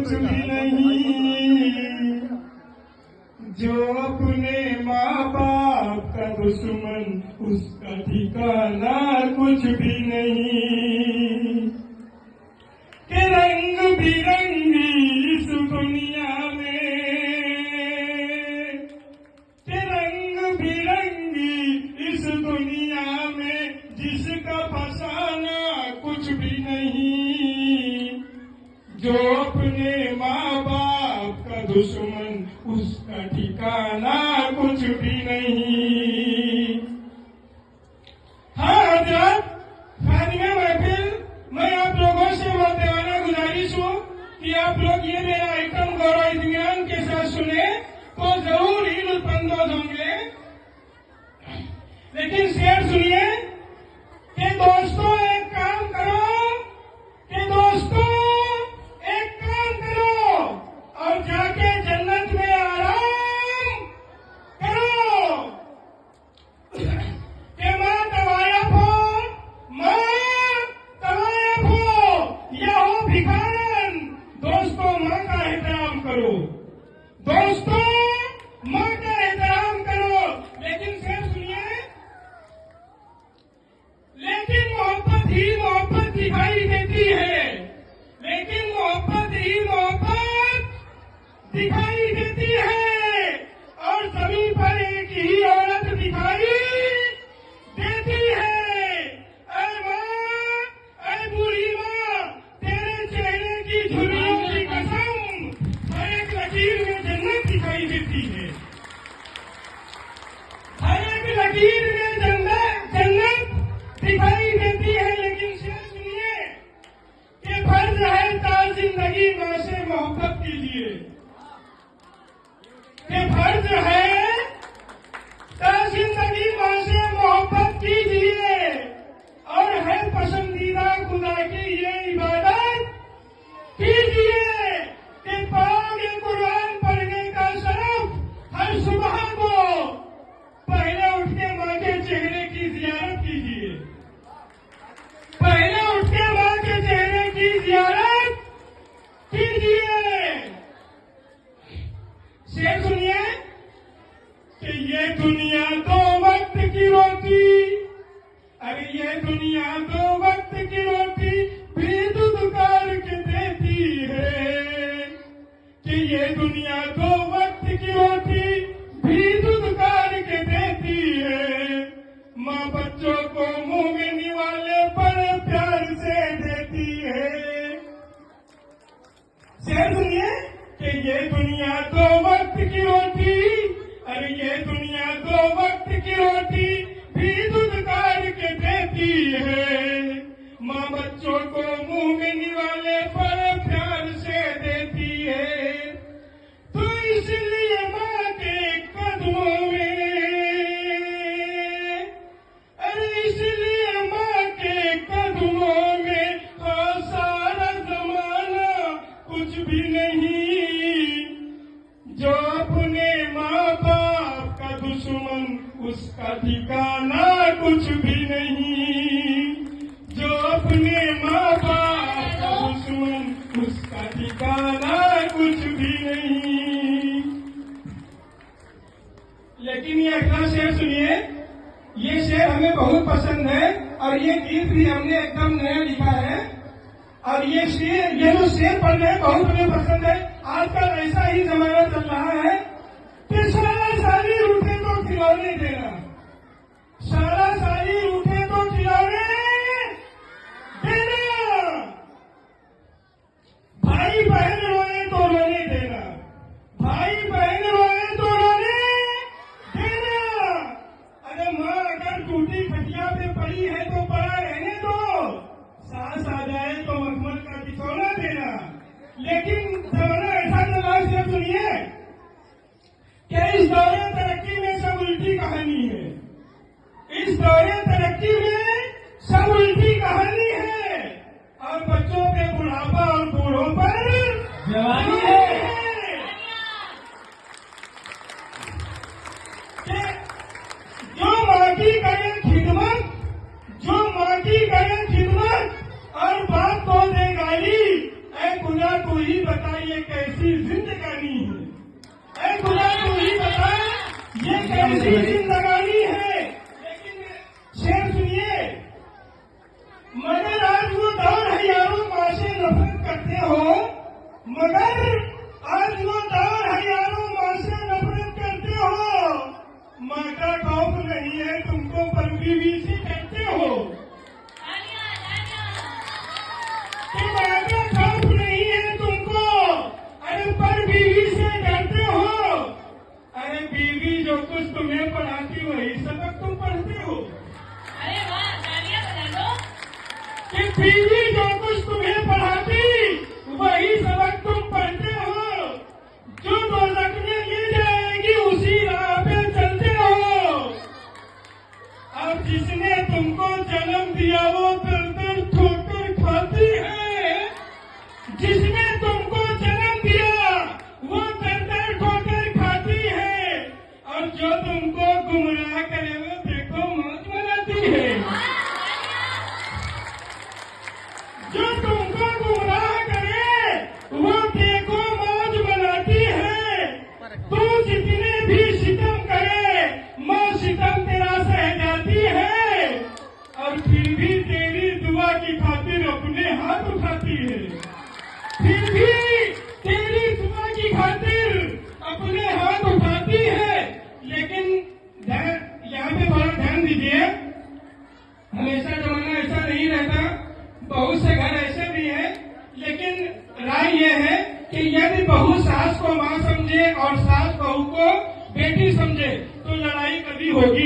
कुछ भी नहीं। जो अपने माँ बाप का दुश्मन उसका ठिकाना कुछ भी नहीं। के रंग बिरंगी इस दुनिया में, के रंग बिरंगी इस दुनिया में जिसका फसाना कुछ भी नहीं। जो अपने माँ बाप का दुश्मन उसका ठिकाना कुछ भी नहीं। हाँ हजरत, खादिमे महफिल, मैं आप लोगों से मौतेवाना गुजारिश हूँ कि आप लोग ये मेरा आइटम गौरव इत्मीनान के साथ सुने तो जरूर ही लुत्फानंदोज होंगे। लेकिन शेर सुनिए कि दोस्तों एक काम करो, कि दोस्तों एक काम करो और जाके जन्नत में आराम करो। कि माँ तवायफ हो, माँ तवायफ हो या हो भिखारन, दोस्तों माँ का एहतराम करो, दोस्तों माँ का एहतराम करो। लेकिन शेर सुनिए, लेकिन मोहब्बत ही मोहब्बत दिखाई देती है, लेकिन मोहब्बत ही मोहब्बत दिखाई देती है। और जमीन पर एक ही औरत दिखाई देती है। अरे माँ, अरे बूढ़ी माँ, तेरे चेहरे की झुर्रियों की कसम, हर एक लकीर में जन्नत दिखाई देती है, हर एक लकीर में जन्नत दिखाई देती है। लेकिन शेर सुनिए कि फर्ज है ताज जिंदगी माँ से मोहब्बत कीजिए, कि फर्ज है ताज जिंदगी माँ से मोहब्बत कीजिए। और है पसंदीदा खुदा की ये इबादत कीजिए कि पाओगे कुरान पढ़ने का शरफ। हर सुबह को पहले उठ के माँ के चेहरे की जियारत कीजिए, पहले उठ के माँ के चेहरे की जियारत कीजिए। शेर सुनिए कि ये दुनिया दो वक्त की रोटी, अरे ये दुनिया दो वक्त की रोटी भी दुदकार के देती है। कि ये दुनिया दो वक्त की रोटी भी दुदकार के देती है। माँ बच्चों को मुंह में निवाले बड़े प्यार से देती है। शेर सुनिए कि ये दुनिया दो वक्त की रोटी, अरे ये दुनिया दो वक्त की रोटी भी दुदकार के देती है। माँ बच्चों को मुंह में निवाले बड़े प्यार से देती है। तो इसलिए माँ के कदमों में, अरे इसलिए माँ के कदमों में हाँ सारा जमाना कुछ भी नहीं। जो अपने माँ बाप का दुश्मन उसका ठिकाना कुछ भी नहीं। जो अपने माँ बाप का दुश्मन उसका ठिकाना कुछ भी नहीं। लेकिन ये अगला शेर सुनिए, ये शेर हमें बहुत पसंद है और ये गीत भी हमने एकदम नया लिखा है। और ये जो शेर पढ़ रहे हैं बहुत हमें पसंद है। आजकल ऐसा ही जमाना चल रहा है कि सारा साली उठे तो खिलौने देना, सारा साली उठे तो खिलौने देना, भाई बहन रोए तो रोने देना, भाई बहन रोए तो रोने देना। अरे माँ अगर टूटी खटिया पे पड़ी है तो पड़ा रहने दो, सास आ जाए तो मखमल का बिछौना देना। लेकिन जमाना ऐसा चल रहा है, सिर्फ सुनिए कि इस दौरे तरक्की में सब उल्टी कहानी है, इस दौरे तरक्की में सब उल्टी कहानी है। और बच्चों पे बुढ़ापा और बूढ़ों पर जवानी है। जो माँ की करें खिदमत, जो माँ की करें खिदमत और बाप को दे गाली, ऐ खुदा तू ही बता ये कैसी जिंदगानी है। ऐ खुदा तू ही बता ये कैसी जिंदगानी है। लेकिन शेर सुनिए, मगर आज वो दौर है यारों माँ से नफरत करते हो, मगर आज वो दौर है यारों माँ से नफरत करते हो। माँ का खौफ नहीं है तुमको पर बीवी से करते हो। कि माँ का खौफ नहीं है तुमको, अरे पर बीवी से करते हो। अरे बीवी जो कुछ तुम्हें पढ़ाती वही सबक तुम पढ़ते हो। अरे वाह, तालियां बजा दो। कि बीवी जो कुछ तुम्हें पढ़ाती वही सबक तुम पढ़ते हो। जो दोज़ख में ले जाएगी उसी राह पे चलते हो। अब जिसने तुमको जन्म दिया वो दर दर ठोकर खाती है। जिसने तुमको जन्म दिया वो दर दर ठोकर खाती है। और जो तुमको गुमराह करे वो देखो मौज बनाती है। जो तुमको गुमराह करे वो देखो मौज बनाती है। तू जितने भी सितम करे माँ सितम तेरा सह जाती है। और फिर भी तेरी दुआ की खातिर अपने हाथ उठाती है। फिर भी तेरी दुआ की खातिर अपने हाथ उठाती है। लेकिन यहाँ पे बड़ा ध्यान दीजिए, हमेशा जमाना ऐसा नहीं रहता, बहुत से घर ऐसे भी हैं। लेकिन राय यह है कि यदि बहू सास को माँ समझे और सास बहू को बेटी समझे तो लड़ाई कभी होगी